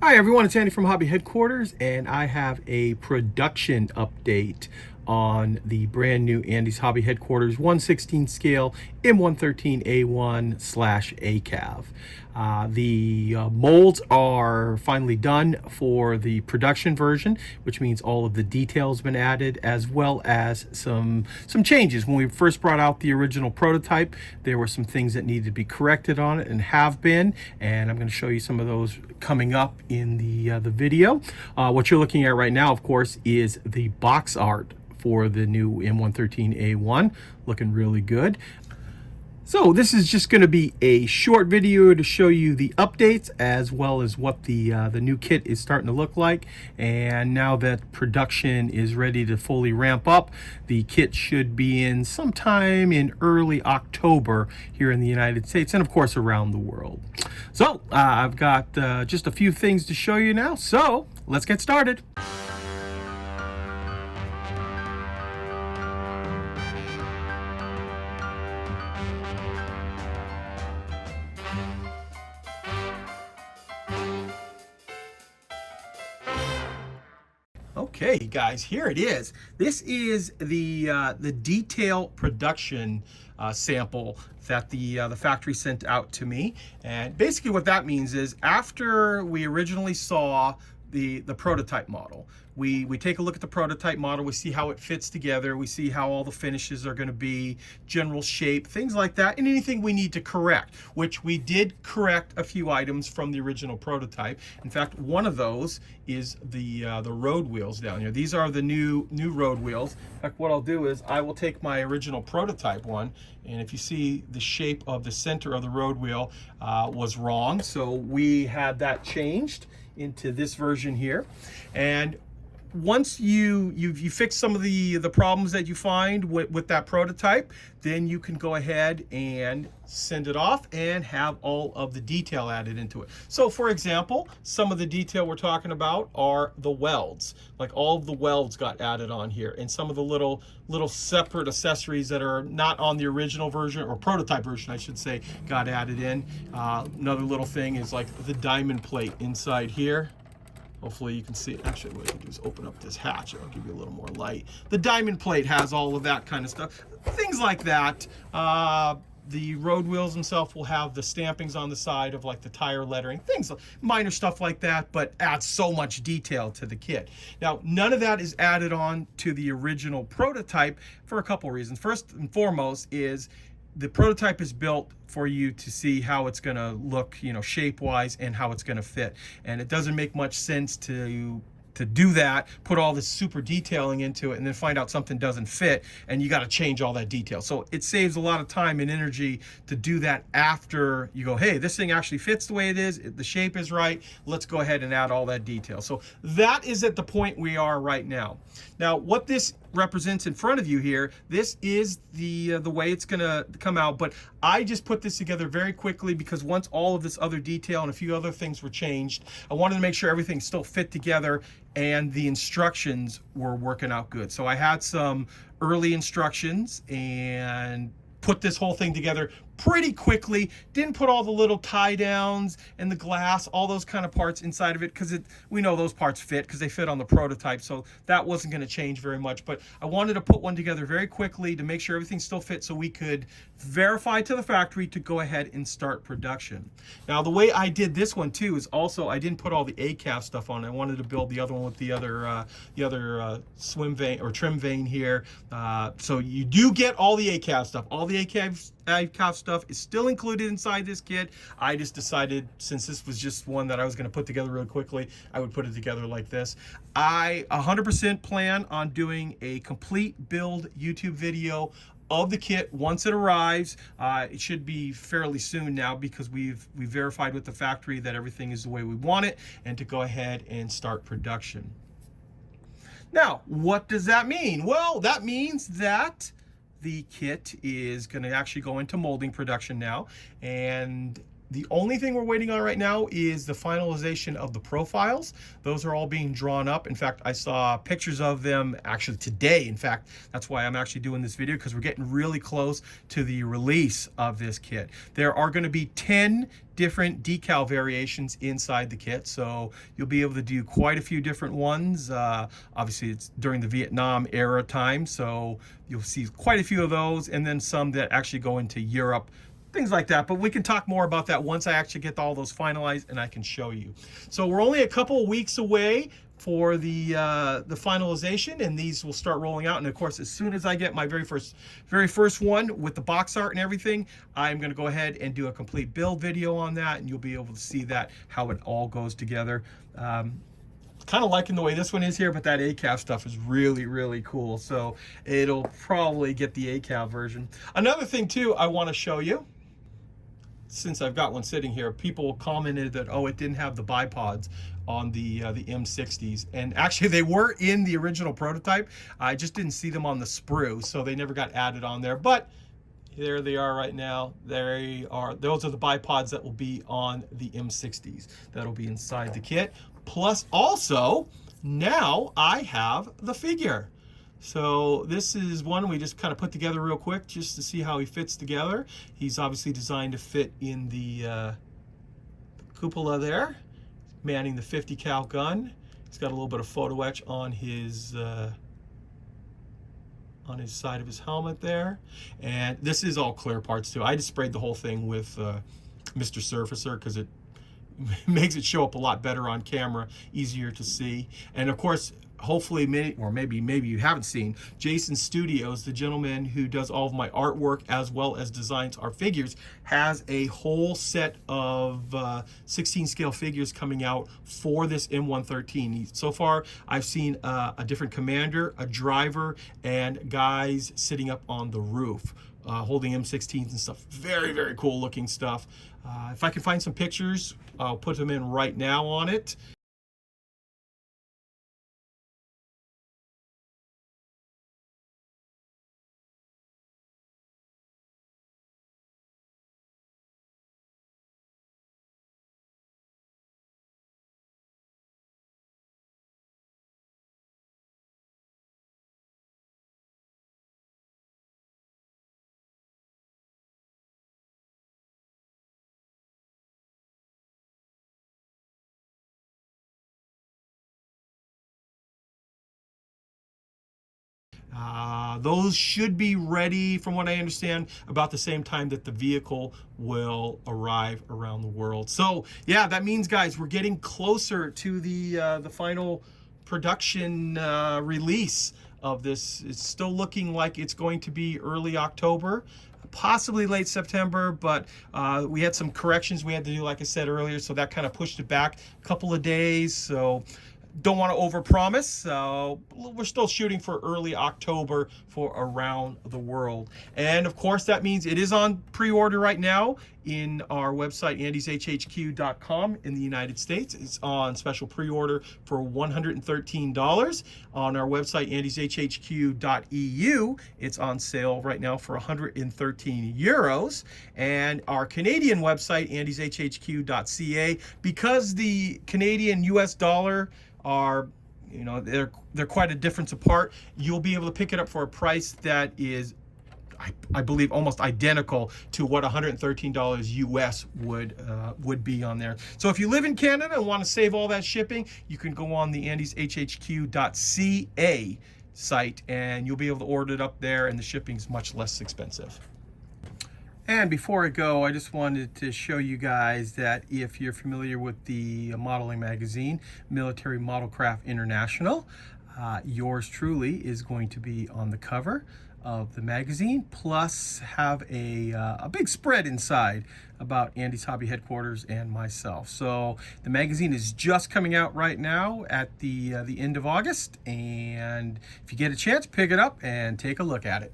Hi everyone, it's Andy from Hobby Headquarters, and I have a production update on the brand new Andy's Hobby Headquarters 1/16 scale M113A1/ACAV. The molds are finally done for the production version, which means all of the details have been added, as well as some changes. When we first brought out the original prototype, there were some things that needed to be corrected on it and have been, and I'm going to show you some of those coming up in the video. What you're looking at right now, of course, is the box art for the new M113A1, looking really good. So this is just going to be a short video to show you the updates as well as what the new kit is starting to look like. And now that production is ready to fully ramp up, the kit should be in sometime in early October here in the United States and of course around the world. So I've got just a few things to show you now, so let's get started. Okay, guys, here it is. This is the detail production sample that the factory sent out to me. And basically what that means is after we originally saw the prototype model, we take a look at the prototype model, we see how it fits together, we see how all the finishes are going to be, general shape, things like that, and anything we need to correct, which we did correct a few items from the original prototype. In fact, one of those is the road wheels down here. These are the new road wheels. In fact, what I'll do is I will take my original prototype one, and if you see the shape of the center of the road wheel was wrong, so we had that changed into this version here. And once you fix some of the problems that you find with that prototype, then you can go ahead and send it off and have all of the detail added into it. So for example, some of the detail we're talking about are the welds. Like all of the welds got added on here, and some of the little separate accessories that are not on the original version, or prototype version I should say, got added in. Another little thing is like the diamond plate inside here. Hopefully you can see it. Actually, what I can do is open up this hatch. It'll give you a little more light. The diamond plate has all of that kind of stuff. Things like that. The road wheels themselves will have the stampings on the side of like the tire lettering. Things, minor stuff like that, but adds so much detail to the kit. Now, none of that is added on to the original prototype for a couple reasons. First and foremost is the prototype is built for you to see how it's going to look, shape-wise, and how it's going to fit. And it doesn't make much sense to do that, put all this super detailing into it, and then find out something doesn't fit, and you got to change all that detail. So it saves a lot of time and energy to do that after you go, hey, this thing actually fits the way it is, the shape is right, let's go ahead and add all that detail. So that is at the point we are right now. Now, what this represents in front of you here, this is the way it's gonna come out, but I just put this together very quickly because once all of this other detail and a few other things were changed, I wanted to make sure everything still fit together and the instructions were working out good. So I had some early instructions and put this whole thing together pretty quickly. Didn't put all the little tie downs and the glass, all those kind of parts inside of it, because we know those parts fit because they fit on the prototype, so that wasn't going to change very much. But I wanted to put one together very quickly to make sure everything still fit so we could verify to the factory to go ahead and start production. Now, the way I did this one too is also I didn't put all the ACAV stuff on. I wanted to build the other one with the other swim vane or trim vane here. So you do get all the ACAV stuff. All the ACAV stuff is still included inside this kit. I just decided, since this was just one that I was going to put together really quickly, I would put it together like this. I 100% plan on doing a complete build YouTube video of the kit once it arrives. It should be fairly soon now because we've verified with the factory that everything is the way we want it, and to go ahead and start production. Now, what does that mean? Well, that means that the kit is going to actually go into molding production now, and The only thing we're waiting on right now is the finalization of the profiles. Those are all being drawn up. In fact, I saw pictures of them actually today. In fact, that's why I'm actually doing this video, because we're getting really close to the release of this kit. There are going to be 10 different decal variations inside the kit, so you'll be able to do quite a few different ones. Obviously, it's during the Vietnam era time, so you'll see quite a few of those, and then some that actually go into Europe, things like that. But we can talk more about that once I actually get all those finalized and I can show you. So we're only a couple of weeks away for the finalization, and these will start rolling out. And of course, as soon as I get my very first one with the box art and everything, I'm going to go ahead and do a complete build video on that, and you'll be able to see that, how it all goes together. Kind of liking the way this one is here, but that ACAV stuff is really, really cool. So it'll probably get the ACAV version. Another thing too, I want to show you, since I've got one sitting here, people commented that, oh, it didn't have the bipods on the M60s, and actually they were in the original prototype. I just didn't see them on the sprue, so they never got added on there. But there they are right now. They are. Those are the bipods that will be on the M60s. That'll be inside the kit. Plus, also now I have the figure. So this is one we just kind of put together real quick just to see how he fits together. He's obviously designed to fit in the cupola there, manning the 50 cal gun. He's got a little bit of photo etch on his side of his helmet there. And this is all clear parts too. I just sprayed the whole thing with Mr. Surfacer because it makes it show up a lot better on camera, easier to see. And of course, hopefully, maybe you haven't seen, Jason Studios, the gentleman who does all of my artwork as well as designs our figures, has a whole set of 16 scale figures coming out for this M113. So far, I've seen a different commander, a driver, and guys sitting up on the roof, holding M16s and stuff. Very, very cool looking stuff. If I can find some pictures, I'll put them in right now on it. Those should be ready, from what I understand, about the same time that the vehicle will arrive around the world. So yeah, that means, guys, we're getting closer to the final production release of this. It's still looking like it's going to be early October, possibly late September, but we had some corrections we had to do, like I said earlier, so that kind of pushed it back a couple of days. So don't want to overpromise, so we're still shooting for early October for around the world. And of course, that means it is on pre-order right now in our website, andyshhq.com in the United States. It's on special pre-order for $113. On our website, andyshhq.eu, it's on sale right now for 113 euros. And our Canadian website, andyshhq.ca, because the Canadian US dollar are, you know, they're quite a difference apart, you'll be able to pick it up for a price that is, I believe, almost identical to what $113 US would be on there. So if you live in Canada and want to save all that shipping, you can go on the andyshhq.ca site and you'll be able to order it up there, and the shipping's much less expensive. And before I go, I just wanted to show you guys that if you're familiar with the modeling magazine, Military Modelcraft International, yours truly is going to be on the cover of the magazine, plus have a big spread inside about Andy's Hobby Headquarters and myself. So the magazine is just coming out right now at the end of August, and if you get a chance, pick it up and take a look at it.